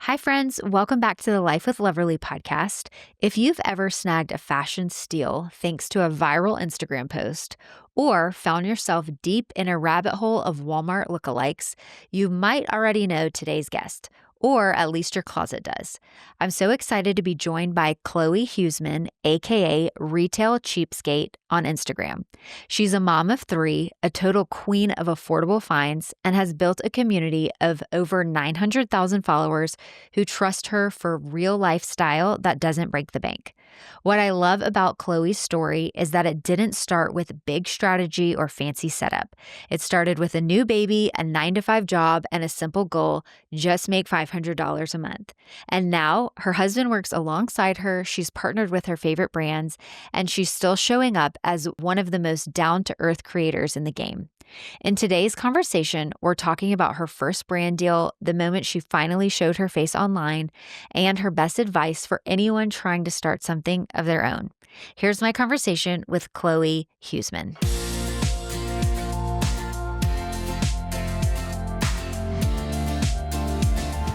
Hi, friends. Welcome back to the Life with Loverly podcast. If you've ever snagged a fashion steal thanks to a viral Instagram post or found yourself deep in a rabbit hole of Walmart lookalikes, you might already know today's guest, or at least your closet does. I'm so excited to be joined by Chloee Huseman, aka Retail CheapSkate, on Instagram. She's a mom of three, a total queen of affordable finds, and has built a community of over 900,000 followers who trust her for real life style that doesn't break the bank. What I love about Chloe's story is that it didn't start with big strategy or fancy setup. It started with a new baby, a 9 to 5 job, and a simple goal: just make $500 a month. And now her husband works alongside her. She's partnered with her favorite brands, and she's still showing up as one of the most down to earth creators in the game. In today's conversation, we're talking about her first brand deal, the moment she finally showed her face online, and her best advice for anyone trying to start something of their own. Here's my conversation with Chloee Huseman.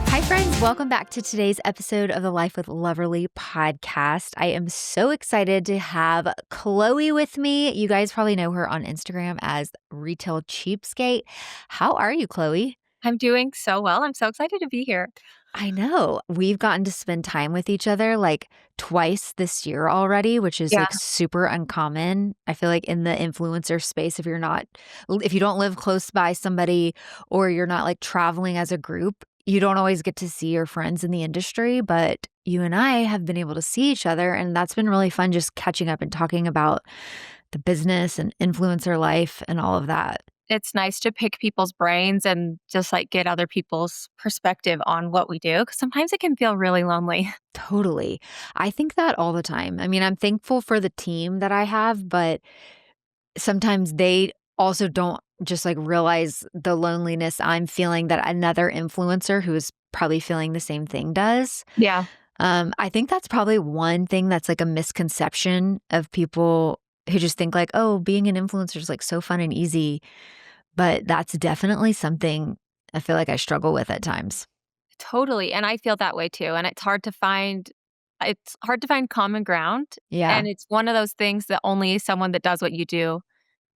Hi, friends. Welcome back to today's episode of the Life with Loverly podcast. I am so excited to have Chloee with me. You guys probably know her on Instagram as Retail Cheapskate. How are you, Chloee? I'm doing so well. I'm so excited to be here. I know. We've gotten to spend time with each other like twice this year already, which is Yeah. like super uncommon. I feel like in the influencer space, if you don't live close by somebody or you're not like traveling as a group, you don't always get to see your friends in the industry. But you and I have been able to see each other, and that's been really fun, just catching up and talking about the business and influencer life and all of that. It's nice to pick people's brains and just like get other people's perspective on what we do, because sometimes it can feel really lonely. Totally. I think that all the time. I mean, I'm thankful for the team that I have, but sometimes they also don't just like realize the loneliness I'm feeling that another influencer who is probably feeling the same thing does. Yeah, I think that's probably one thing that's like a misconception of people who just think like, oh, being an influencer is like so fun and easy. But that's definitely something I feel like I struggle with at times. totally. And I feel that way too. And it's hard to find common ground. Yeah, And it's one of those things that only someone that does what you do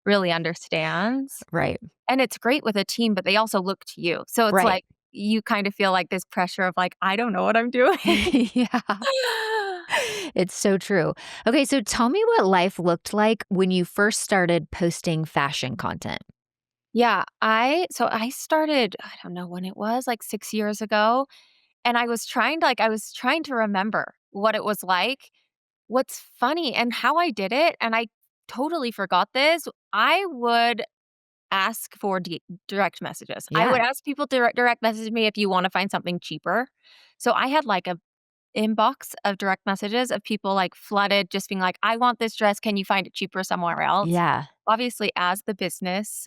really understands. right. And it's great with a team, but they also look to you. So it's Right. like you kind of feel like this pressure of like, I don't know what I'm doing. Yeah. It's so true. Okay, so tell me what life looked like when you first started posting fashion content. Yeah, I started, I don't know when it was, like 6 years ago, and I was trying to remember what it was like. What's funny and how I did it, and I totally forgot this, I would ask for direct messages. I would Yeah. ask people to direct message me if you wanna find something cheaper. So I had, like, a inbox of direct messages of people, like, flooded, just being like, "I want this dress, can you find it cheaper somewhere else?" Yeah. Obviously, as the business,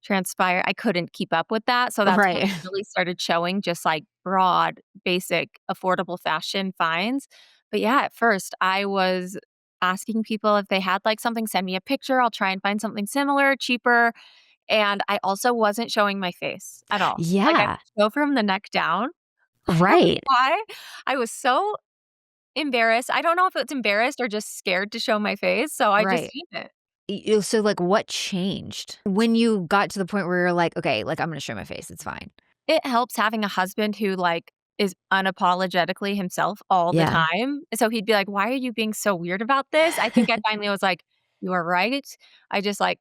transpired, I couldn't keep up with that, so that's when Right. I really started showing just, like, broad, basic, affordable fashion finds. But, yeah, at first, I was asking people if they had, like, something, "Send me a picture, I'll try and find something similar, cheaper," and I also wasn't showing my face at all. Like, I Yeah. would show from the neck down. I don't know Right. why. I was so embarrassed. I don't know if it's embarrassed or just scared to show my face, so I just Right. hid it. So like what changed when you got to the point where you're like, okay, like I'm going to show my face. It's fine. It helps having a husband who, like, is unapologetically himself all the Yeah. time. So he'd be like, "Why are you being so weird about this?" I think I finally was like, "You are right." I just, like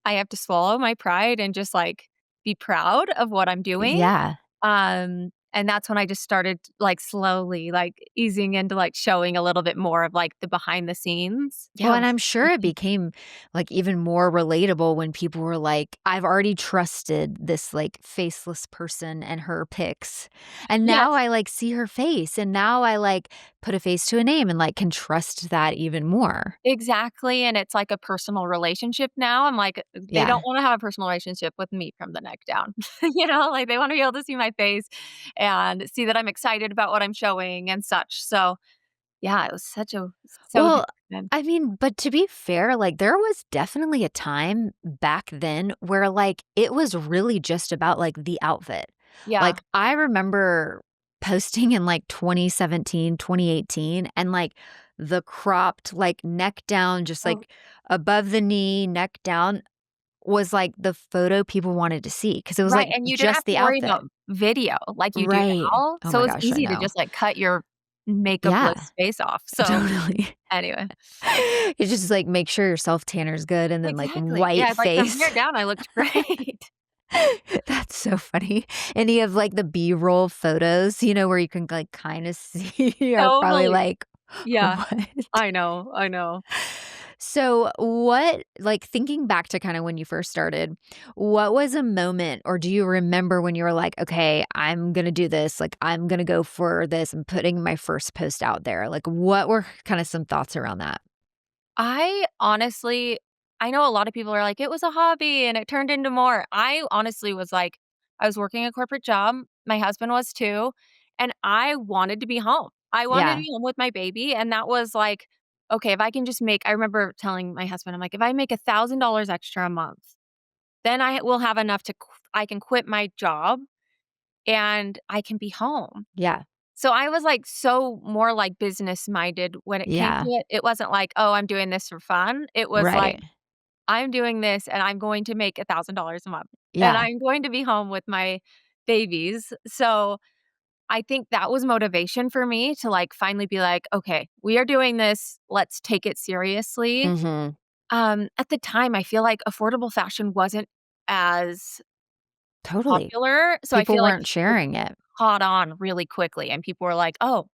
I have to swallow my pride and just, like, be proud of what I'm doing. Yeah. And that's when I just started, like, slowly, like, easing into, like, showing a little bit more of, like, the behind the scenes. Well, Yeah, it and was I'm sure it crazy. became like even more relatable when people were like, I've already trusted this like faceless person and her pics. And now Yes. I like see her face and now I like put a face to a name and like can trust that even more. Exactly, and it's like a personal relationship now. I'm like, they don't Yeah. wanna have a personal relationship with me from the neck down. You know, like, they wanna be able to see my face and see that I'm excited about what I'm showing and such. So, yeah, it was so Well, different. I mean, but to be fair, like there was definitely a time back then where like it was really just about like the outfit. Yeah. Like, I remember posting in, like, 2017, 2018, and, like, the cropped, like, neck down, just, Oh, like, above the knee, neck down was, like, the photo people wanted to see because it was, right, like, and you didn't have just to the worry outfit. about video like you do Right. now, Oh so my it's gosh, I easy to know. just, like, cut your Yeah, makeup-less face off, so totally. anyway. It's just, like, make sure your self-tanner's good and then, like, Exactly, white yeah, like, from face. here down, I looked great. That's so funny. Any of, like, the B-roll photos, where you can, like, kinda see are probably Totally. like, Yeah, "What?" I know. So, thinking back to kinda when you first started, what was a moment or do you remember when you were like, "Okay, I'm gonna do this, like, I'm gonna go for this, I'm putting my first post out there." Like, what were kinda some thoughts around that? I honestly I know a lot of people are like, "It was a hobby and it turned into more." I honestly was like I was working a corporate job, my husband was too, and I wanted to be home. I wanted to Yeah, be home with my baby, and that was like, "Okay, if I can just make" I remember telling my husband, I'm like, "If I make $1,000 extra a month, then I will have enough to I can quit my job and I can be home." yeah, So I was, like, so more, like, business-minded when it came to yeah, it. It wasn't like, "Oh, I'm doing this for fun." It was like, right. "I'm doing this, and I'm going to make $1,000 a month, and Yeah, I'm going to be home with my babies." So, I think that was motivation for me to, like, finally be like, "Okay, we are doing this. Let's take it seriously." mhm, At the time, I feel like affordable fashion wasn't as totally. popular, so I People feel like weren't it sharing it. caught on really quickly, and people were like, "Oh,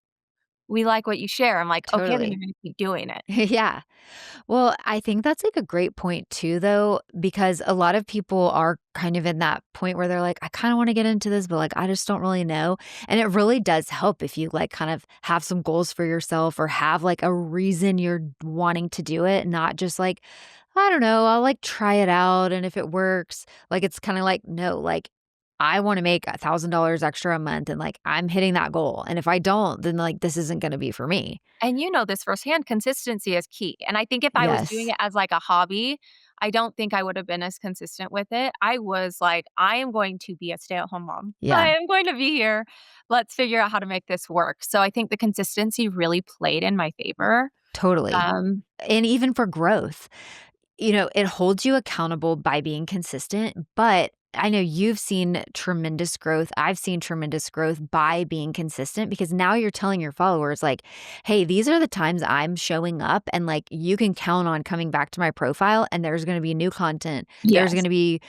we like what you share." I'm like, "Okay, then Totally. you're gonna keep doing it." Yeah. Well, I think that's like a great point too, though, because a lot of people are kind of in that point where they're like, I kind of want to get into this, but like, I just don't really know. And it really does help if you like kind of have some goals for yourself or have like a reason you're wanting to do it, not just like, I don't know, I'll like try it out. And if it works, like, it's kind of like, no, like, I want to make $1,000 extra a month and like I'm hitting that goal. And if I don't, then like this isn't going to be for me. And you know this firsthand, consistency is key, and I think if I was doing Yes. it as, like, a hobby, I don't think I would have been as consistent with it. I was like, "I am going to be a stay-at-home mom. I Yeah. am going to be here. Let's figure out how to make this work." So I think the consistency really played in my favor. Totally. Um And even for growth, it holds you accountable by being consistent, but I know you've seen tremendous growth. I've seen tremendous growth by being consistent because now you're telling your followers, like, hey, these are the times I'm showing up, and like you can count on coming back to my profile, and there's going to be new content. There's going Yes. to be,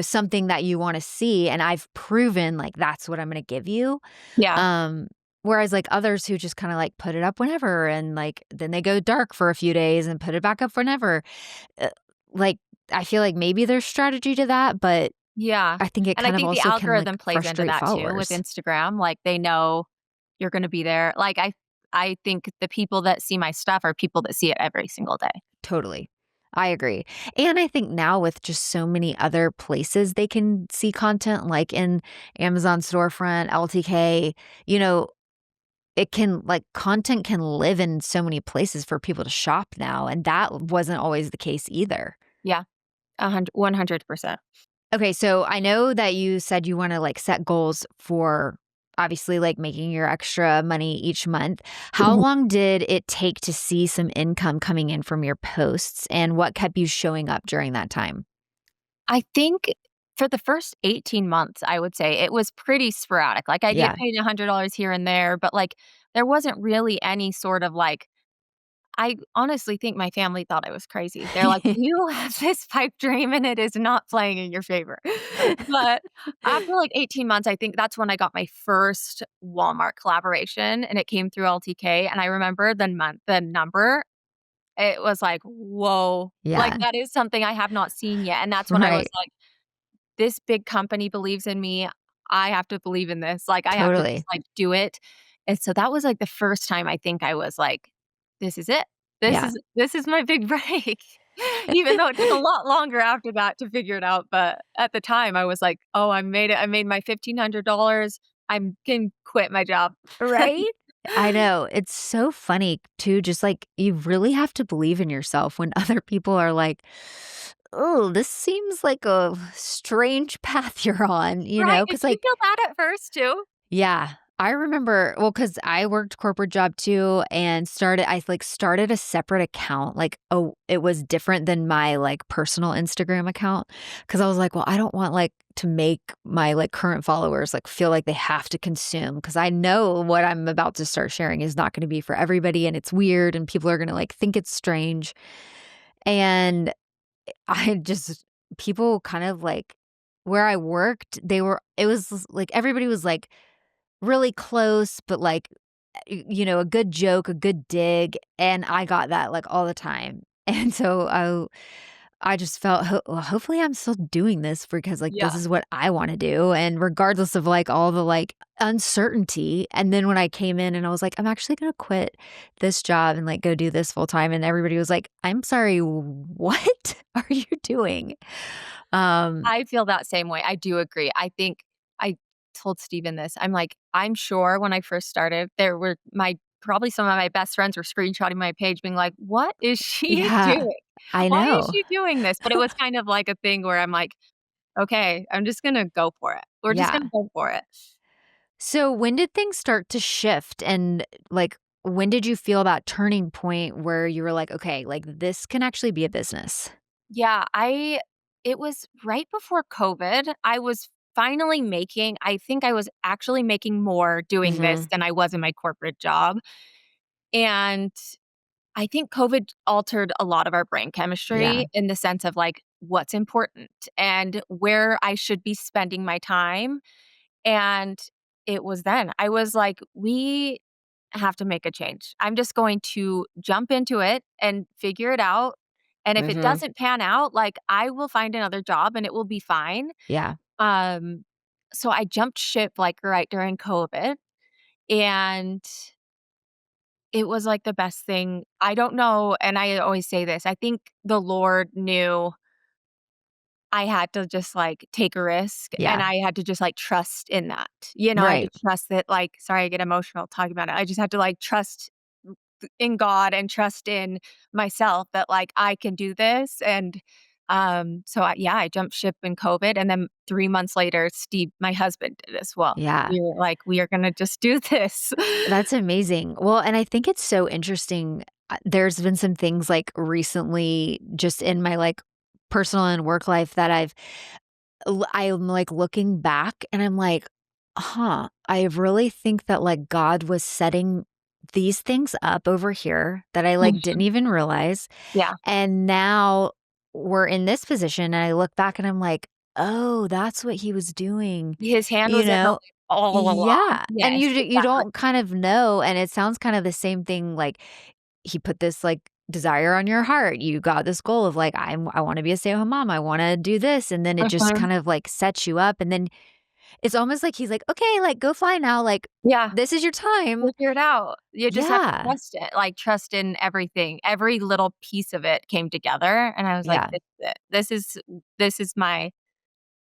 something that you want to see. And I've proven like that's what I'm going to give you. Yeah. Um, Whereas, like, others who just kinda, like, put it up whenever and, like, then they go dark for a few days and put it back up whenever. Uh, like, I feel like maybe there's strategy to that, but Yeah, I think it and I kind of think the also can, like, algorithm plays into frustrate that too with followers. Instagram, like, they know you're gonna be there. Like, I think the people that see my stuff are people that see it every single day. Totally. I agree. And I think now with just so many other places they can see content, like in Amazon storefront, LTK, you know, it can like, content can live in so many places for people to shop now, and that wasn't always the case either. Yeah, 100%. Okay, so I know that you said you wanna, like, set goals for obviously, like, making your extra money each month. How Mhm. long did it take to see some income coming in from your posts, and what kept you showing up during that time? I think for the first 18 months, I would say it was pretty sporadic. Like, I'd get Yeah. paid $100 here and there, but, like, there wasn't really any sort of, like I honestly think my family thought I was crazy. They're like, "You have this pipe dream, and it is not playing in your favor." But after, like, 18 months, I think that's when I got my first Walmart collaboration, and it came through LTK, and I remember the number, it was like, "Whoa." Like, Yeah. that is something I have not seen yet, and that's when I was Right. like, "This big company believes in me. I have to believe in this. Like, I have to just, Totally. like, do it." And so that was, like, the first time I think I was like, "This is it. Yeah. This is my big break." Even though it took a lot longer after that to figure it out, but at the time, I was like, "Oh, I made it. I made my $1,500. I can quit my job." Right? I know. It's so funny too, just, like, you really have to believe in yourself when other people are like oh, this seems like a strange path you're on, Right, did because you like, feel that at first too? yeah, I remember, well, because I worked corporate job too and started a separate account, like, oh, it was different than my, like, personal Instagram account because I was like, "Well, I don't want, like, to make my, like, current followers, like, feel like they have to consume because I know what I'm about to start sharing is not gonna be for everybody, and it's weird, and people are gonna, like, think it's strange." And I just people kind of, like where I worked, it was like everybody was, like, really close, but, like, a good joke, a good dig, and I got that, like, all the time. And so I just felt, well, hopefully I'm still doing this because, like, this Yeah. is what I wanna do, and regardless of, like, all the, like, uncertainty, and then when I came in and I was like, "I'm actually gonna quit this job and, like, go do this full time," and everybody was like, "I'm sorry, what are you doing?" Um, I feel that same way, I do agree. I think I told Steven this, I'm like, "I'm sure when I first started, there were my probably some of my best friends were screenshotting my page being like, 'What is she yeah, doing? I Why is know. she doing this?'" But it was kind of like a thing where I'm like, "Okay, I'm just gonna go for it. We're just Yeah. gonna go for it." So when did things start to shift and, like, when did you feel that turning point where you were like, "Okay, like, this can actually be a business?" Yeah, I it was right before COVID. I was finally making I think I was actually making more doing this Mhm. than I was in my corporate job, and I think COVID altered a lot of our brain Yeah. chemistry in the sense of, like, what's important and where I should be spending my time, and it was then. I was like, "We have to make a change. I'm just going to jump into it and figure it out, and if it Mhm. doesn't pan out, like, I will find another job and it will be fine." Yeah. Um, so I jumped ship, like, right during COVID, and it was, like, the best thing. I don't know, and I always say this, I think the Lord knew I had to just, like, take a risk, and Yeah. I had to just, like, trust in that. I had to Right. trust that, like sorry, I get emotional talking about it. I just had to, like, trust in God and trust in myself that, like, I can do this, and, I jumped ship in COVID, and then 3 months later, Steve, my husband, did as well. Yeah. We were like, "We are gonna just do this." That's amazing. Well, and I think it's so interesting. There's been some things, like, recently just in my, like, personal and work life that I'm, like, looking back and I'm like, "Huh, I really think that, like, God was setting these things up over here that I, like, didn't Mhm. even realize, Yeah. and now we're in this position," and I look back and I'm like, "Oh, that's what he was doing," His hand you was in the know? loop all along. Yeah, and Yes, you exactly. don't kind of know, and it sounds kind of the same thing, like, he put this, like, desire on your heart. You got this goal of, like, I wanna be a stay-at-home mom, I wanna do this, and then it just Mhm. kind of, like, sets you up, and then it's almost like he's like, "Okay, like, go fly now, like, Yeah. this is your time." Figure it out. You just have to Yeah, trust it, like, trust in everything. Every little piece of it came together, and I was like, yeah, "This is it. This is my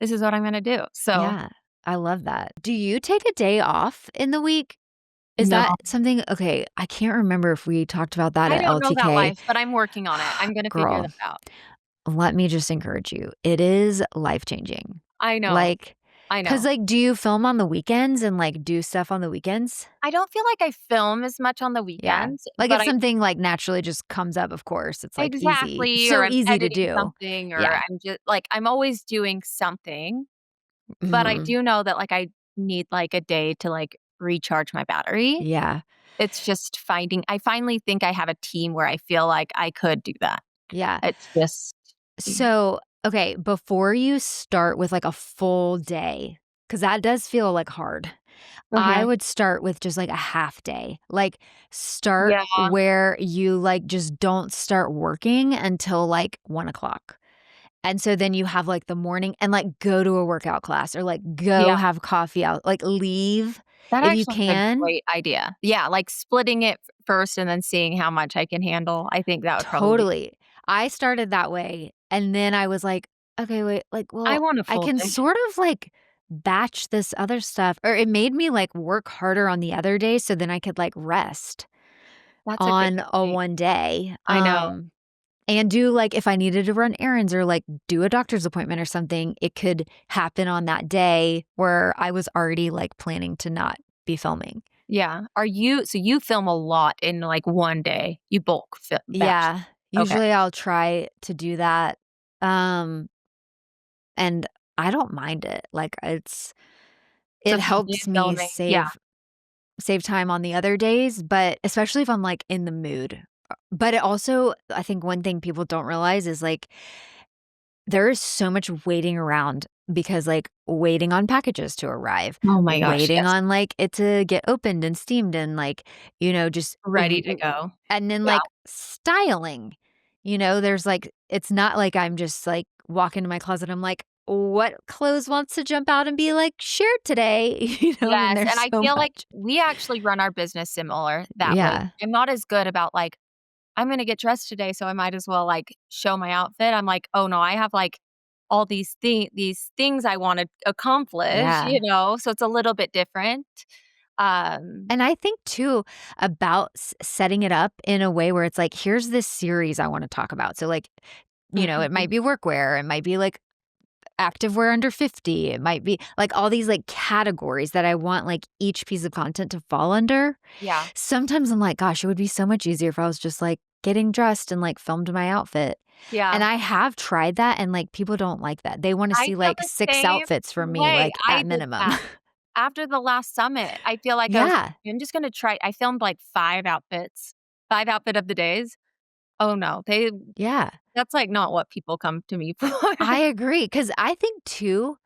this is what I'm gonna do." So, yeah, I love that. Do you take a day off in the week? Is no, that something okay, I can't remember if we talked about that I at don't know that LTK. life, but I'm working on it. I'm gonna figure Girl, that out. let me just encourage you. It is life-changing. I know. Like, I cause know. like, do you film on the weekends and, like, do stuff on the weekends? I don't feel like I film as much on the Yeah. weekends, Like, but if I something, like, naturally just comes up, of course, it's, like, easy. exactly, or So I'm easy to editing do. something, or Yeah. I'm just like, I'm always doing something, but I Mhm. do know that, like, I need, like, a day to, like, recharge my battery. Yeah. It's just finding I finally think I have a team where I feel like I could do that. Yeah. It's just So, okay, before you start with, like, a full day, cause that does feel, like, hard. I Mhm. would start with just, like, a half day. Like, start Yeah, where you, like, just don't start working until, like, 1 o'clock. And so then you have, like, the morning and, like, go to a workout class or, like, go yeah. have coffee out, like, leave That if you actually is a can. great idea. Yeah, like, splitting it first and then seeing how much I can handle. I think that would probably be Totally. I started that way, and then I was like, "Okay, wait, like, I well, want a I full can day. sort of, like, batch this other stuff," or it made me, like, work harder on the other day so then I could, like, rest That's a good on a point. one day. I know. and do like if I needed to run errands or like do a doctor's appointment or something, it could happen on that day where I was already like planning to not be filming. Yeah. So you film a lot in, like, one day? You bulk batch. Yeah, Okay. usually I'll try to do that. Um, and I don't mind it. Like So it if you did helps me filming yeah. save time on the other days, but especially if I'm like in the mood. But it also, I think one thing people don't realize is like there is so much waiting around because, like, waiting on packages to arrive, Oh my gosh, waiting yes. on, like, it to get opened and steamed and, like, just Ready to go. and then, Yeah. like, styling. There's, like it's not like I'm just, like, walk into my closet, I'm like, "What clothes wants to jump out and be, like, shared today?" I mean, Yes, there's and I so feel like much. we actually run our business similar that way. Yeah. I'm not as good about, like, "I'm gonna get dressed today, so I might as well, like, show my outfit." I'm like, "Oh, no, I have, like, all these things I wanna accomplish," Yeah. so it's a little bit different. Um And I think too about setting it up in a way where it's like, here's this series I want to talk about. So like, it Mhm. might be workwear, it might be like activewear under 50, it might be like all these like categories that I want like each piece of content to fall under. Yeah. Sometimes I'm like, gosh, it would be so much easier if I was just like getting dressed and like filmed my outfit. And Yeah. I have tried that and like people don't like that. They want to I see feel like the 6 same outfits from me way. like I at did minimum. that. After the last summit, I feel like I was Yeah. I'm just gonna try I filmed, like, 5 outfits, 5 outfit of the days. Oh, no, Yeah. that's, like, not what people come to me for. I agree, because I think too,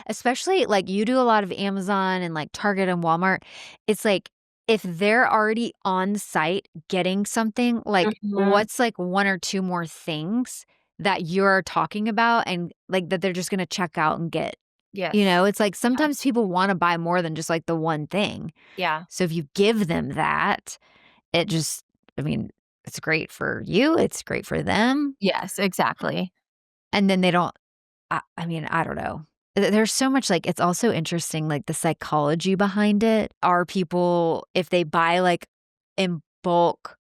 especially, like, you do a lot of Amazon and, like, Target and Walmart, it's like, if they're already on site getting something, like, Mhm. what's, like, 1 or 2 more things that you're talking about and, like, that they're just gonna check out and get, Yes. It's like sometimes Yes. people wanna buy more than just, like, the one thing. Yeah. So if you give them that, it just I mean, it's great for you, it's great for them, Yes, exactly. and then they don't I mean, I don't know. There's so much like it's also interesting, like, the psychology behind it. Are people if they buy, like, in bulk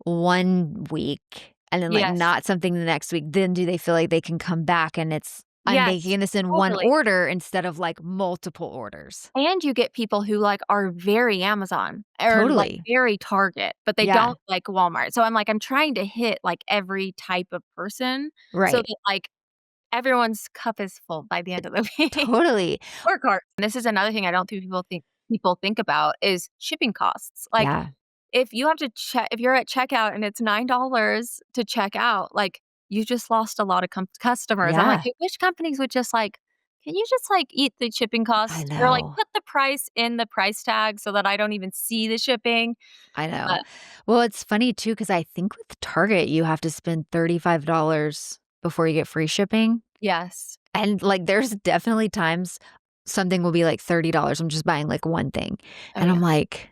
1 week and then, like, Yes. not something the next week, then do they feel like they can come back and I'm Yes, making this in 1 totally. order instead of, like, multiple orders? And you get people who, like, are very Amazon or, like, Totally. very Target, but they Yeah. don't like Walmart. So I'm trying to hit, like, every type of person so Right. that, like, everyone's cup is full by the end of the week. Totally. Or cart. This is another thing I don't think people think about is shipping costs. Like, Yeah. if you have to check if you're at checkout and it's $9 to check out, like, you just lost a lot of customers. I'm like, Yeah. I wish companies would just, like, "Can you just, like, eat the shipping I costs?" Or, like, know. put the price in the price tag so that I don't even see the shipping. I know. But Well, it's funny too because I think with Target, you have to spend $35 before you get free shipping. yes. And, like, there's definitely times something will be, like, $30, I'm just buying, like, one thing, Oh, and I'm yeah. like,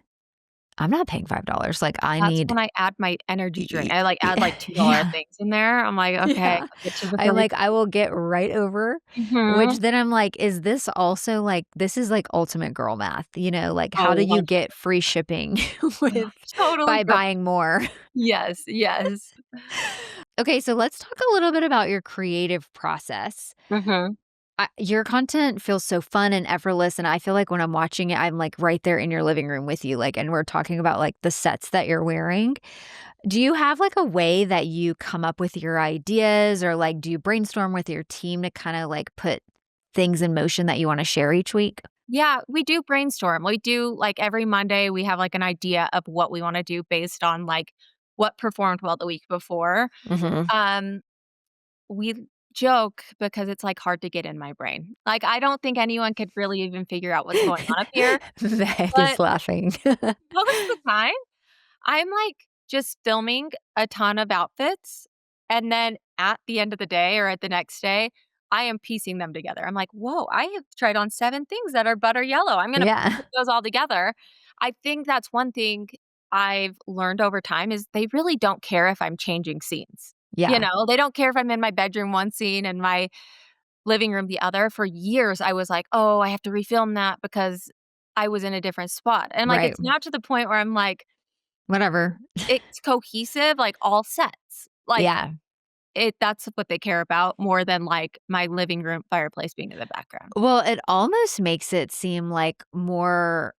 "I'm not paying $5, like, I That's need" when I add my energy drink. y I, like, y add, like, $2 yeah, things in there. I'm like, "Okay, yeah. I'll get you the I'm 30." like, I will get right over, which Mhm. then I'm like, is this also, like this is, like, ultimate girl math, like, how do Oh, you 100 get free shipping with totally by girl. buying more? Yes, yes. Okay, so let's talk a little bit about your creative process. Mhm. Your content feels so fun and effortless, and I feel like when I'm watching it, I'm, like, right there in your living room with you, like, and we're talking about, like, the sets that you're wearing. Do you have, like, a way that you come up with your ideas or, like, do you brainstorm with your team to kinda, like, put things in motion that you wanna share each week? Yeah, we do brainstorm. We do like, every Monday, we have, like, an idea of what we wanna do based on, like, what performed well the week before. Mhm. Um, we joke because it's, like, hard to get in my brain. Like, I don't think anyone could really even figure out what's going on up here, Meg is but laughing. most of the time I'm, like, just filming a ton of outfits, and then at the end of the day or at the next day, I am piecing them together. I'm like, "Whoa, I have tried on 7 things that are butter yellow. I'm gonna Yeah. put those all together." I think that's one thing I've learned over time is they really don't care if I'm changing scenes. Yeah. They don't care if I'm in my bedroom one scene and my living room the other. For years, I was like, "Oh, I have to refilm that because I was in a different spot." And, like, Right. it's now to the point where I'm like, Whatever. it's cohesive, like, all sets. Like, Yeah. that's what they care about more than, like, my living room fireplace being in the background. Well, it almost makes it seem like more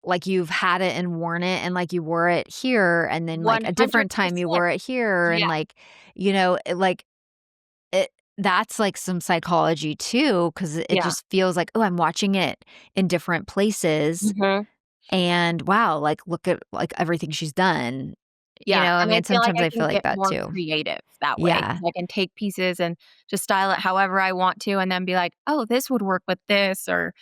like you've had it and worn it and, like, you wore it here and then, like, a different time you 100%. wore it here and, Yeah, like, like, it that's, like, some psychology too, because it yeah. just feels like, "Oh, I'm watching it in different places, Mhm. and wow, like, look at, like, everything she's done." Yeah, I and I mean, feel like sometimes I I can feel like get that more too. creative that way Yeah. because I can take pieces and just style it however I want to and then be like, "Oh, this would work with this," or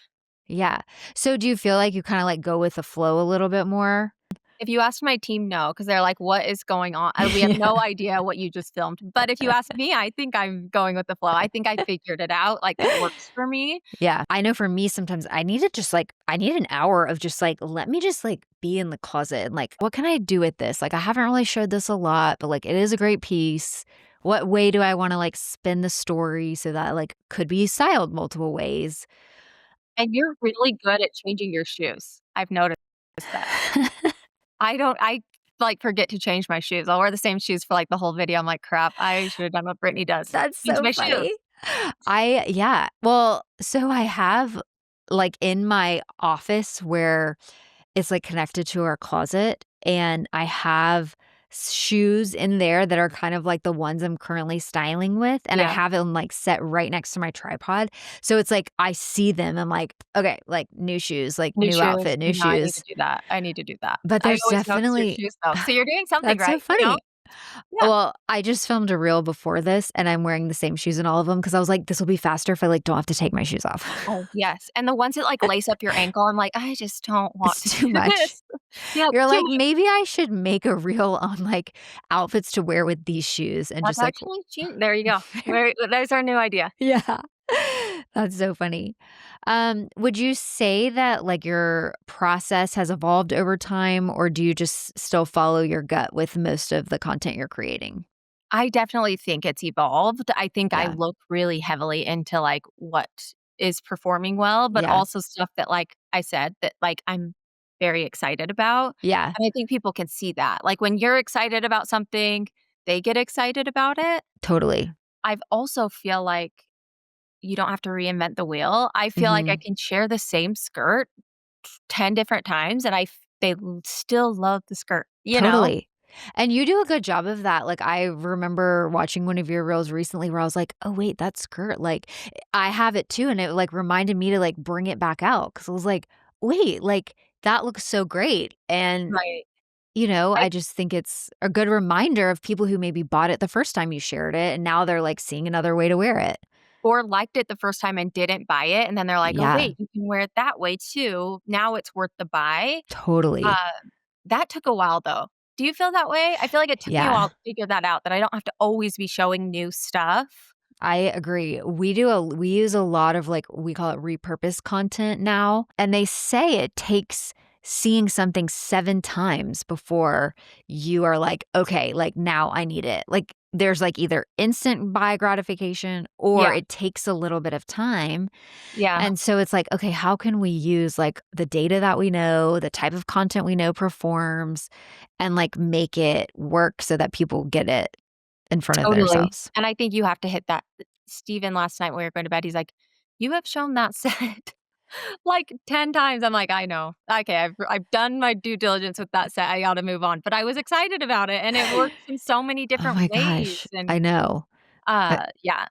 Yeah. So do you feel like you kinda, like, go with the flow a little bit more? if you ask my team, no, because 'cause they're like, "What is going on? We have Yeah. no idea what you just filmed." But if you ask me, I think I'm going with the flow. I think I figured it out, like, it works for me. Yeah. I know for me, sometimes I need to just, like I need an hour of just, like, let me just, like, be in the closet and, like, what can I do with this? Like, I haven't really showed this a lot, but, like, it is a great piece. What way do I wanna, like, spin the story so that, like, could be styled multiple ways? And you're really good at changing your shoes. I've noticed that. I, like, forget to change my shoes. I'll wear the same shoes for, like, the whole video. I'm like, "Crap, I should have done what Brittany does. That's Change so my shoes." funny. I yeah. Well, so I have, like, in my office where it's, like, connected to our closet, and I have shoes in there that are kind of like the ones I'm currently styling with, and I Yeah. have them, like, set right next to my tripod. So it's like I see them, I'm like, "Okay, like, new shoes, like, New new shoes. outfit, new No, I need to shoes." do that. I need to do that. But I there's always notice your definitely shoes, though. So you're doing something that's so right, you know? funny. Yeah. Well, I just filmed a reel before this, and I'm wearing the same shoes in all of them because I was like, "This will be faster if I, like, don't have to take my shoes off." Oh, yes, and the ones that, like, lace up your ankle, I'm like, "I just don't want It's to too do much. this." Yeah, You're it's too like, much. "Maybe I should make a reel on, like, outfits to wear with these shoes," and That's just, like actually cheap. There you go. There's our new idea. Yeah. That's so funny. Would you say that, like, your process has evolved over time, or do you just still follow your gut with most of the content you're creating? I definitely think it's evolved. I think I Yeah. look really heavily into, like, what is performing well, but Yeah. also stuff that, like I said, that, like, I'm very excited about, Yeah. and I think people can see that. Like, when you're excited about something, they get excited about it. Totally. I've also feel like you don't have to reinvent the wheel. I feel like I Mhm. can share the same skirt 10 different times, and they still love the skirt, you know? Totally. And you do a good job of that. Like, I remember watching one of your reels recently where I was like, "Oh, wait, that skirt, like, I have it too," and it, like, reminded me to, like, bring it back out because I was like, "Wait, like, that looks so great," and, Right. I I just think it's a good reminder of people who maybe bought it the first time you shared it, and now they're, like, seeing another way to wear it. Or liked it the first time and didn't buy it, and then they're like, "Oh, Yeah, wait, you can wear it that way too. Now it's worth the buy." totally. Uh, that took a while, though. Do you feel that way? I feel like it took me a while Yeah. to figure that out, that I don't have to always be showing new stuff. I agree. We use a lot of, like, we call it repurposed content now, and they say it takes seeing something 7 times before you are like, "Okay, like, now I need it." Like, there's, like, either instant buy gratification or Yeah, it takes a little bit of time, yeah, and so it's like, "Okay, how can we use, like, the data that we know, the type of content we know performs, and, like, make it work so that people get it in front of totally. themselves?" And I think you have to hit that. Steven last night when we were going to bed, he's like, "You have shown that set like 10 times." I'm like, "I know. Okay, I've done my due diligence with that set. I gotta move on." But I was excited about it, and it works in so many Oh different my ways, gosh, and, I know. yeah.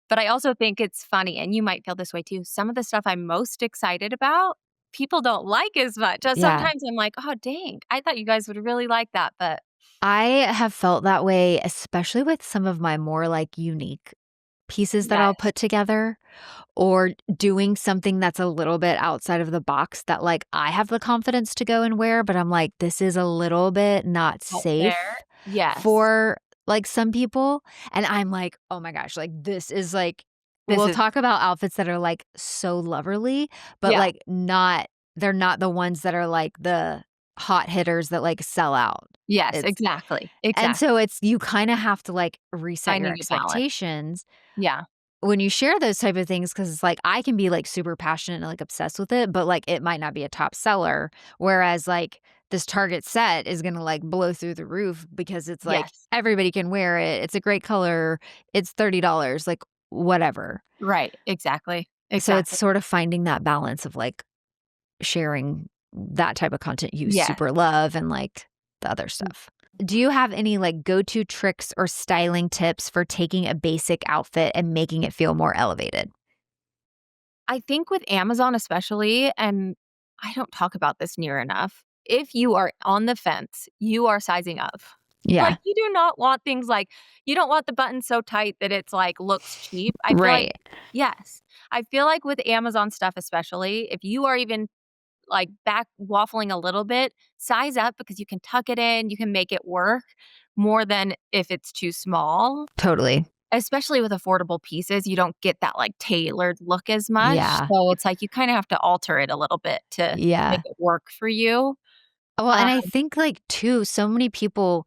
But I also think it's funny, and you might feel this way too. Some of the stuff I'm most excited about, people don't like as much. Yeah. Sometimes I'm like, "Oh, dang, I thought you guys would really like that," but I have felt that way, especially with some of my more, like, unique pieces that I'll yes, put together, or doing something that's a little bit outside of the box that, like, I have the confidence to go and wear, but I'm like, "This is a little bit not out there. safe Yes. for, like, some people," and I'm like, "Oh my gosh," like, this is, like This we'll is talk about outfits that are, like, so loverly, but, yeah. like, not they're not the ones that are, like, the hot hitters that, like, sell out. Yes, It's exactly, and exactly. so it's you kinda have to, like, reset your Finding a balance. expectations Yeah. when you share those type of things, because it's like, I can be, like, super passionate and, like, obsessed with it, but, like, it might not be a top seller, whereas, like, this Target set is gonna, like, blow through the roof because it's, like, Yes. everybody can wear it, it's a great color, it's $30, like, whatever. Right. Exactly. So it's Exactly. sort of finding that balance of, like, sharing that type of content you Yes. super love and, like, the other stuff. Do you have any, like, go-to tricks or styling tips for taking a basic outfit and making it feel more elevated? I think with Amazon especially, and I don't talk about this near enough, if you are on the fence, you are sizing up. Yeah. Like, you do not want things like you don't want the button so tight that it's, like, looks cheap. I feel like Right. yes. I feel like with Amazon stuff especially, if you are even, like, back waffling a little bit, size up because you can tuck it in, you can make it work more than if it's too small. Totally. Especially with affordable pieces, you don't get that, like, tailored look as much, Yeah. so it's like you kinda have to alter it a little bit to make Yeah. it work for you. Well, Uh, and I think, like, too, so many people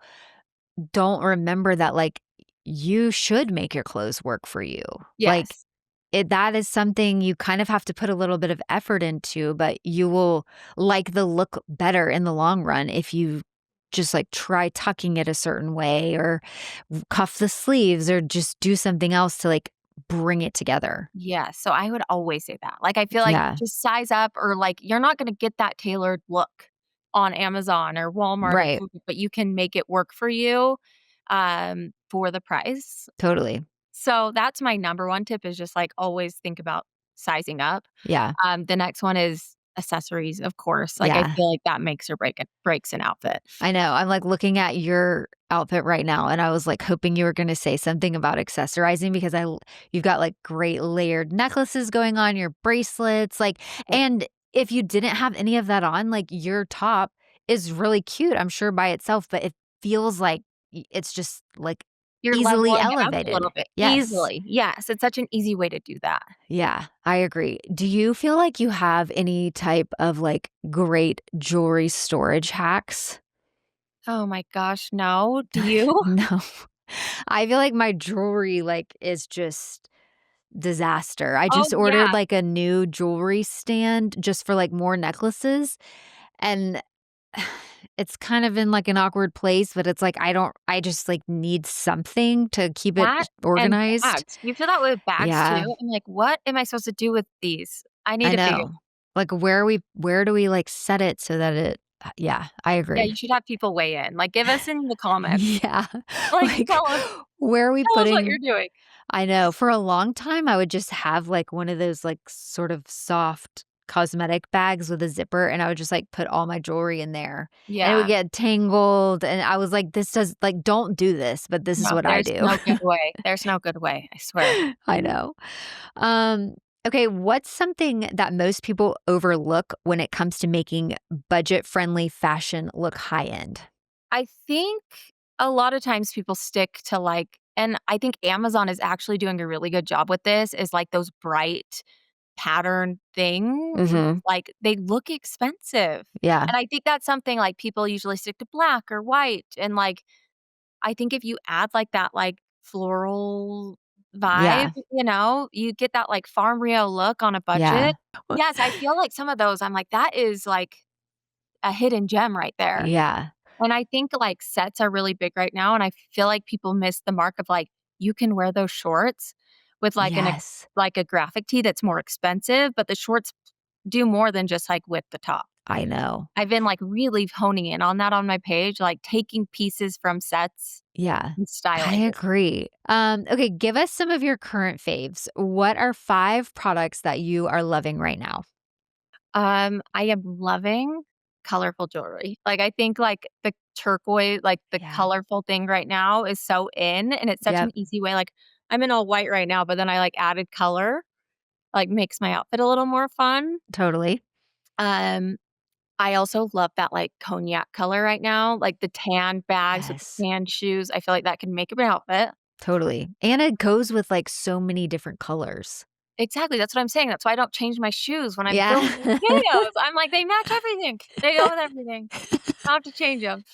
don't remember that, like, you should make your clothes work for you. Like, yes. that is something you kind of have to put a little bit of effort into, but you will like the look better in the long run if you just, like, try tucking it a certain way or cuff the sleeves or just do something else to, like, bring it together. Yeah, so I would always say that. Like, I feel like Yeah. just size up or, like, you're not gonna get that tailored look on Amazon or Walmart or Right. Target, but you can make it work for you, for the price. Totally. So that's my number 1 tip is just, like, always think about sizing up. Yeah. The next one is accessories, of course. Like, I Yeah. feel like that makes or breaks an outfit. I know. I'm, like, looking at your outfit right now, and I was, like, hoping you were gonna say something about accessorizing because you've got, like, great layered necklaces going on, your bracelets, like Yeah. and if you didn't have any of that on, like, your top is really cute, I'm sure by itself, but it feels like it's just, like, You're easily leveling it up a elevated. little bit Yes. easily. Yes, it's such an easy way to do that. Yeah, I agree. Do you feel like you have any type of, like, great jewelry storage hacks? Oh my gosh, no. Do you? No. I feel like my jewelry, like, is just disaster. I Oh, just yeah. ordered, like, a new jewelry stand just for, like, more necklaces, and it's kind of in, like, an awkward place, but it's like, I just, like, need something to keep it That and organized. bags. You feel that with bags Yeah, too? I'm like, "What am I supposed to do with these?" I need I to figure know. Like, where do we, like, set it so that it yeah, I yeah, agree. you should have people weigh in. Like, give us in the comments. Yeah, Like, like, tell us where are we what you're putting doing. I know. For a long time, I would just have, like, one of those, like, sort of soft cosmetic bags with a zipper, and I would just, like, put all my jewelry in there, and it would Yeah. get tangled, and I was like, "This does like, don't do this," but this is No, what I there's do. no good way. There's no good way, I swear. I know. Okay, what's something that most people overlook when it comes to making budget-friendly fashion look high-end? I think a lot of times people stick to, like and I think Amazon is actually doing a really good job with this, is, like, those bright pattern things. Mhm. Like, they look expensive, Yeah. and I think that's something, like, people usually stick to black or white, and, like, I think if you add, like, that, like, floral vibe, Yeah. you get that, like, farm Rio look on a Yeah. budget. Yes, I feel like some of those, I'm like, "That is, like, a hidden gem right there." Yeah. And I think, like, sets are really big right now, and I feel like people miss the mark of, like, you can wear those shorts with, Yes. like, a graphic tee that's more expensive, but the shorts do more than just, like, with the top. I know. I've been, like, really honing in on that on my page, like, taking pieces from sets Yeah, and I styling it. agree. Okay, give us some of your current faves. What are 5 products that you are loving right now? I am loving colorful jewelry. Like, I think, like, the turquoise like, the Yeah. colorful thing right now is so in, and it's such an Yep, easy way, like, I'm in all white right now, but then I, like, added color, like, makes my outfit a little more fun. totally. Um, I also love that, like, cognac color right now, like, the tan bags with the Yes, tan shoes, I feel like that can make a good outfit. totally. And it goes with, like, so many different colors. Exactly, that's what I'm saying, that's why I don't change my shoes when I'm Yeah. filming videos. I'm like, "They match everything. They go with everything. I don't have to change 'em."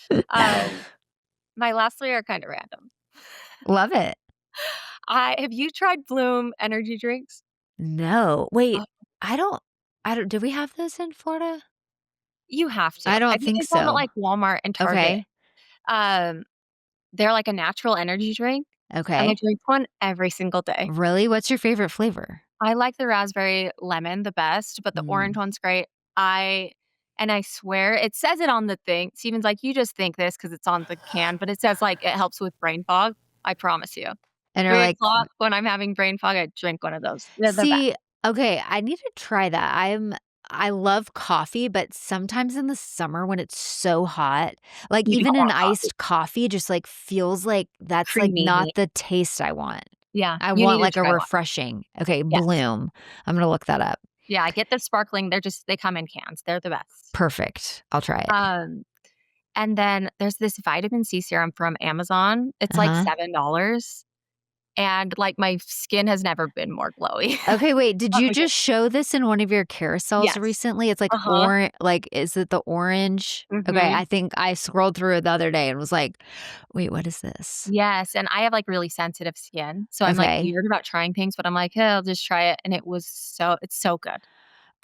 My last 3 are kinda random. Love it. I have you tried Bloom energy drinks? No, wait, Oh, I don't I don't do we have those in Florida? You have to. I I don't think think they sell them at, so. like, Walmart and Target. Okay. Um, they're like a natural energy drink, and I Okay. drink one every single day. Really? What's your favorite flavor? I like the raspberry lemon the best, but the orange Mm. one's great. I and I swear it says it on the thing. Steven's like, "You just think this because it's on the can," but it says, like, it helps with brain fog. I promise you. And are 3 like, o'clock when I'm having brain fog, I drink one of those. They're the best. see, okay, I need to try that. I love coffee, but sometimes in the summer when it's so hot, like You even don't an want coffee. iced coffee just like feels like that's like not Creamy. the taste I want. Yeah, I you want need to like a try one. refreshing. Okay, Yes. Bloom. I'm gonna look that up. Yeah, I get the sparkling, they come in cans, they're the best. Perfect. I'll try it. Um, and then there's this vitamin C serum from Amazon, it's like Uh-huh. $7, and, like, my skin has never been more glowy. Okay, wait, did Let you me get just show this in one of your carousels Yes. recently? It's like Uh-huh. is it the orange? Okay, Mhm. I think I scrolled through it the other day and was like, "Wait, what is this?" Yes, and I have, like, really sensitive skin, so I'm, like, Okay. weird about trying things, but I'm like, "Yeah, I'll just try it," and it's so good.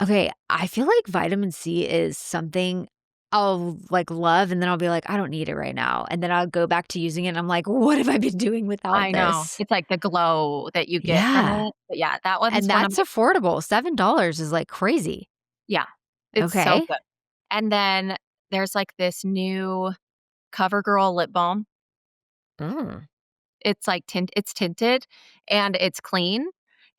Okay, I feel like vitamin C is something I'll, like, love, and then I'll be like, "I don't need it right now," and then I'll go back to using it, and I'm like, "What have I been doing without I know. this?" It's like the glow that you get from Yeah, it, but yeah, that one's and one of that's my affordable. $7 is, like, crazy. yeah, it's so Okay. good. And then there's, like, this new CoverGirl lip balm. Mm, It's tinted, and it's clean,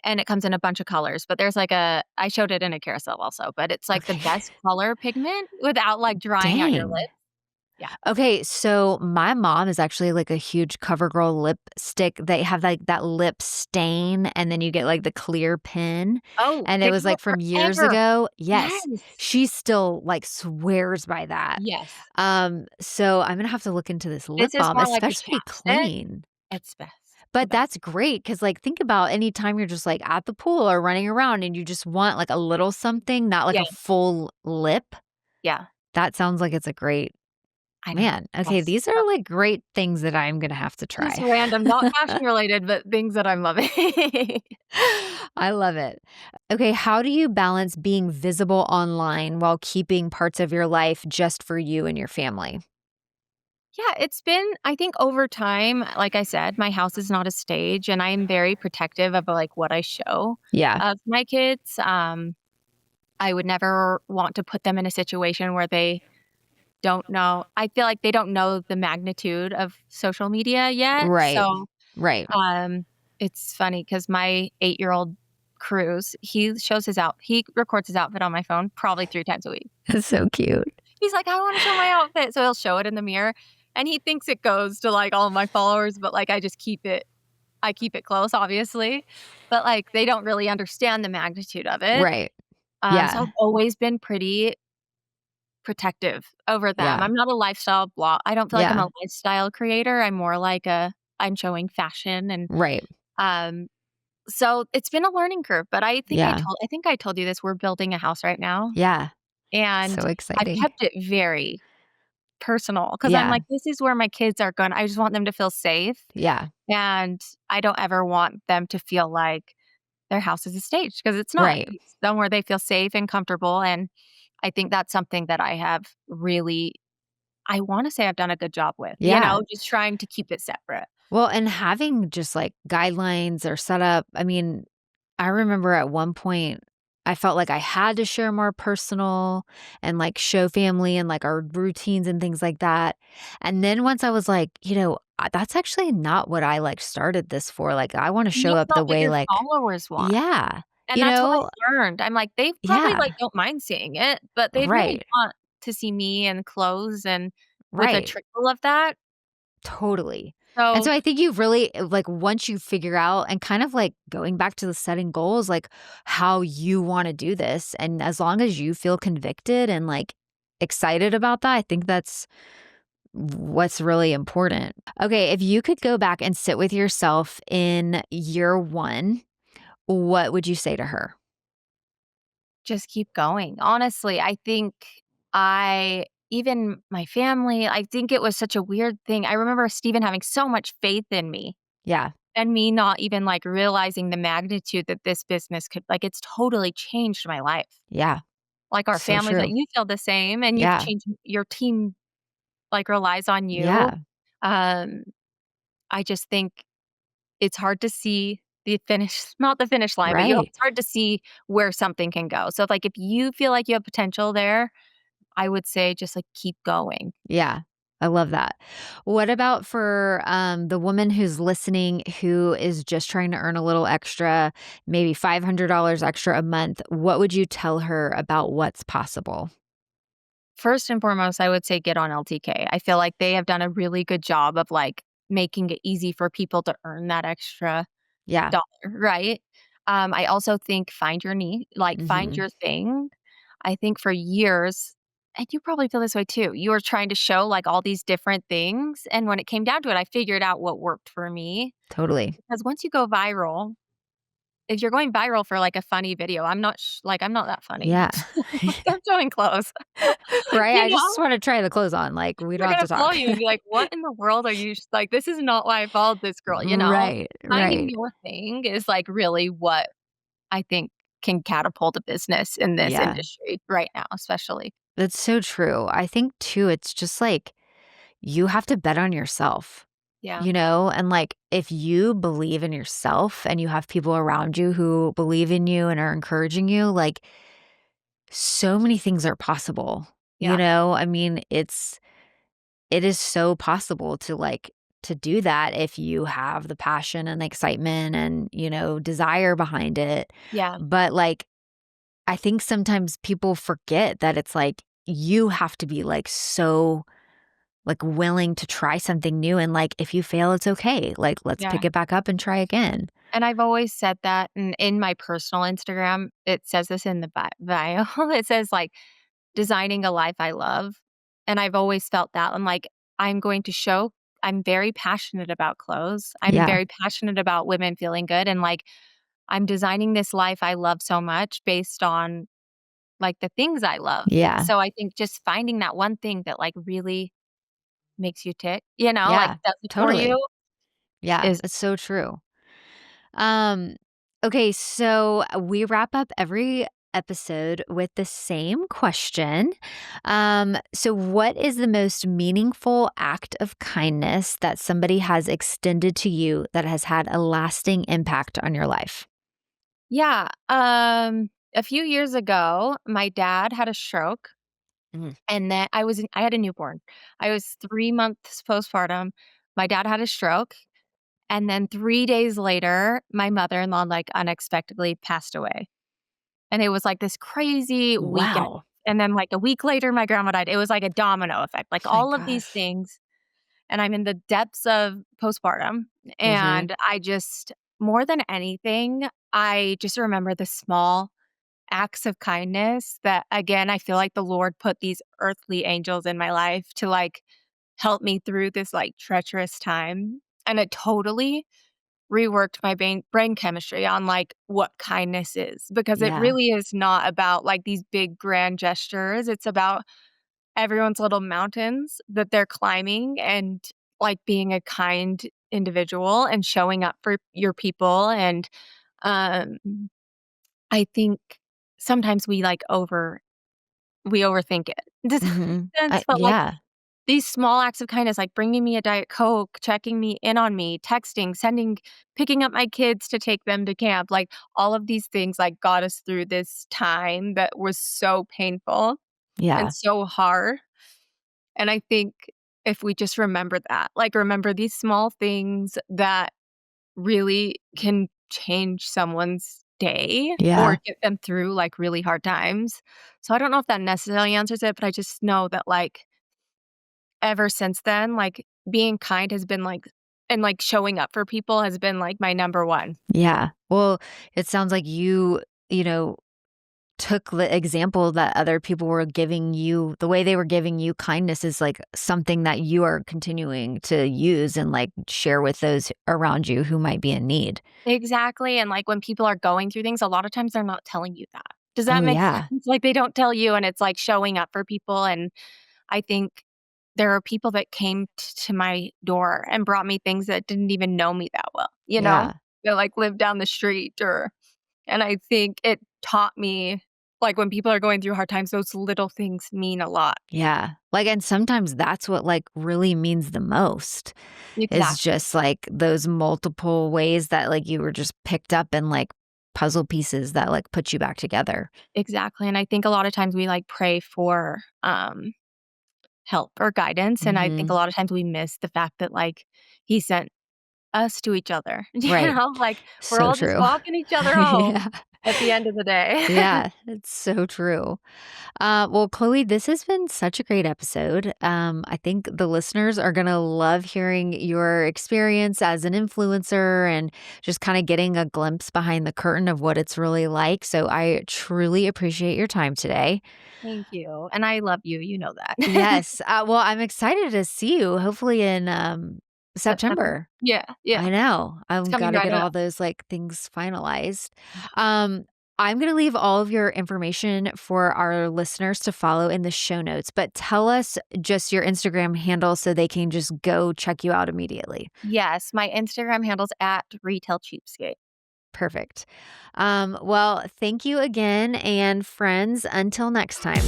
and it comes in a bunch of colors, but there's, like, a I showed it in a carousel also, but it's, like, the okay. best color pigment without, like, drying out your Dang. lips. Yeah. Okay, so my mom is actually like a huge CoverGirl lipstick. They have like that lip stain and then you get like the clear pin. Oh, And it they've was had like it from years forever. ago. Yes. Yes. She still like swears by that. Yes. So I'm gonna have to look into this lip This is balm, more like a especially chapstick. clean. It's best. The But best. that's great because like think about anytime you're just like at the pool or running around and you just want like a little something, not like Yeah. a full lip. Yeah. That sounds like it's a great I know. man. Okay, Yes. these are like great things that I'm gonna have to Just try. random, not fashion related, but things that I'm loving. I love it. Okay, how do you balance being visible online while keeping parts of your life just for you and your family? Yeah, it's been I think over time, like I said, my house is not a stage, and I am very protective of, like, what I show Yeah, of my kids. I would never want to put them in a situation where they don't know I feel like they don't know the magnitude of social media yet, right. so, Right. um, it's funny because my 8-year-old Cruz, he records his outfit on my phone probably 3 times a week. That's so cute. He's like, "I wanna show my outfit," so he'll show it in the mirror, and he thinks it goes to, like, all of my followers, but, like, I keep it close, obviously, but, like, they don't really understand the magnitude of it. Right. So Yeah. I've always been pretty protective over them. Yeah. I'm not a lifestyle blog I don't feel like I'm Yeah. a lifestyle creator, I'm more like I'm showing fashion and, Right. um, so it's been a learning curve, but Yeah. I think I told you this, we're building a house right now, Yeah. and So I've exciting. kept it very personal because 'cause I'm Yeah. like, "This is where my kids are going I just want them to feel safe, Yeah. and I don't ever want them to feel like their house is a stage because it's not. Right. It's somewhere they feel safe and comfortable, and I think that's something that I have really I wanna say I've done a good job with, Yeah. just trying to keep it separate. Well, and having just like guidelines or set up, I mean, I remember at one point I felt like I had to share more personal and like show family and like our routines and things like that. And then once I was like, that's actually not what I like started this for. Like I want to And show that's up not the what way your like, followers want, yeah, and you that's what know, I learned. I'm like, they probably, yeah, don't mind seeing it, but they'd really right, want to see me in clothes and with a right. trickle of that. Totally. And so So I think you've really like once you figure out and kind of like going back to the setting goals, like how you want to do this. And as long as you feel convicted and like excited about that, I think that's what's really important. Okay. If you could go back and sit with yourself in year one, what would you say to her? just keep going. Honestly, I think I even my family, I think it was such a weird thing. I remember Steven having so much faith in me Yeah. and me not even like realizing the magnitude that this business could it's totally changed my life. Yeah. like our So families, that true. you feel the same and you've Yeah. changed your team, like, relies on you. Yeah. Um, I just think it's hard to see the finish not the finish line, but Right. it's hard to see where something can go. So, like, if you feel like you have potential there, I would say just, like, keep going. Yeah. I love that. What about for the woman who's listening who is just trying to earn a little extra, maybe $500 extra a month? What would you tell her about what's possible? First and foremost, I would say get on LTK. I feel like they have done a really good job of, like, making it easy for people to earn that extra Yeah. dollar, right? I also think find your need, like, find Mhm. your thing. I think for years, and you probably feel this way too, you were trying to show, like, all these different things, and when it came down to it, I figured out what worked for me, Totally. because once you go viral, if you're going viral for, like, a funny video, I'm not that funny. Yeah. Like, I'm showing clothes, Right? you I just know? wanna try the clothes on, like, we People don't are have gonna to follow talk. you and be like, "What in the world are you like, this is not why I followed this girl," you know? Right, Finding right. your thing is, like, really what I think can catapult a business in this Yeah. industry right now, especially. That's so true. I think too, it's just like you have to bet on yourself, Yeah, you know? And like if you believe in yourself and you have people around you who believe in you and are encouraging you, like so many things are possible. You yeah, know? I mean, it is so possible to like to do that if you have the passion and excitement and, desire behind it. yeah, But like I think sometimes people forget that it's like you have to be like so like willing to try something new and like if you fail it's okay. Like let's yeah, pick it back up and try again. and I've always said that, and in my personal Instagram, it says this in the bio, it says, like, "Designing a life I love," and I've always felt that. I'm like, I'm going to show I'm very passionate about clothes. I'm Yeah. very passionate about women feeling good, and, like, I'm designing this life I love so much based on, like, the things I love. Yeah. So I think just finding that one thing that, like, really makes you tick, like, Yeah. does it for Totally. you Yeah, is it's so true. Um, okay, so we wrap up every episode with the same question. So what is the most meaningful act of kindness that somebody has extended to you that has had a lasting impact on your life? Yeah, a few years ago, my dad had a stroke, Mhm. and then I had a newborn. I was 3 months postpartum. My dad had a stroke, and then 3 days later, my mother-in-law, like, unexpectedly passed away. And it was, like, this crazy week, Wow. and then, like, a week later, my grandma died. It was like a domino effect, like, Oh my all of these gosh. things, and I'm in the depths of postpartum, Mhm. and I just more than anything, I just remember the small acts of kindness that, again, I feel like the Lord put these earthly angels in my life to, like, help me through this, like, treacherous time, and it totally reworked my brain chemistry on, like, what kindness is, because it Yeah. really is not about, like, these big grand gestures, it's about everyone's little mountains that they're climbing and, like, being a kind individual and showing up for your people, and, um, I think sometimes we overthink it. Does that Mhm. make sense? But, like, Yeah. these small acts of kindness, like bringing me a Diet Coke, checking me in on me, texting, sending picking up my kids to take them to camp, like, all of these things, like, got us through this time that was so painful and Yeah. so hard, and I think if we just remember that, like, remember these small things that really can change someone's day or Yeah. get them through, like, really hard times. So I don't know if that necessarily answers it, but I just know that, like, ever since then, like, being kind has been, like and, like, showing up for people has been, like, my number 1. Yeah. Well, it sounds like you know, took the example that other people were giving you the way they were giving you kindness is like something that you are continuing to use and like share with those around you who might be in need. Exactly, and, like, when people are going through things, a lot of times they're not telling you that. Does that Oh make yeah. sense? Like, they don't tell you, and it's, like, showing up for people, and I think there are people that came to my door and brought me things that didn't even know me that well, you know? Yeah. That, like, lived down the street or and I think it taught me Like, when people are going through hard times, those little things mean a lot. Yeah. Like, and sometimes that's what, like, really means the most is Exactly. just, like, those multiple ways that, like, you were just picked up and, like, puzzle pieces that, like, put you back together. Exactly, and I think a lot of times we, like, pray for, help or guidance, and I think a Mhm. lot of times we miss the fact that, like, he sent us to each other, Right. Like, we're So all just true. walking each other home Yeah. at the end of the day. Yeah, it's so true. Well, Chloe, this has been such a great episode. I think the listeners are going to love hearing your experience as an influencer and just kind of getting a glimpse behind the curtain of what it's really like. So I truly appreciate your time today. Thank you, and I love you, you know that. Yes. Well, I'm excited to see you hopefully in September. September. Yeah, yeah, I know. it's I've coming gotta right get up. all those, like, things finalized. Um, I'm gonna leave all of your information for our listeners to follow in the show notes, but tell us just your Instagram handle so they can just go check you out immediately. Yes, my Instagram handle's at retail cheapskate. Perfect. Well, thank you again, and friends, until next time.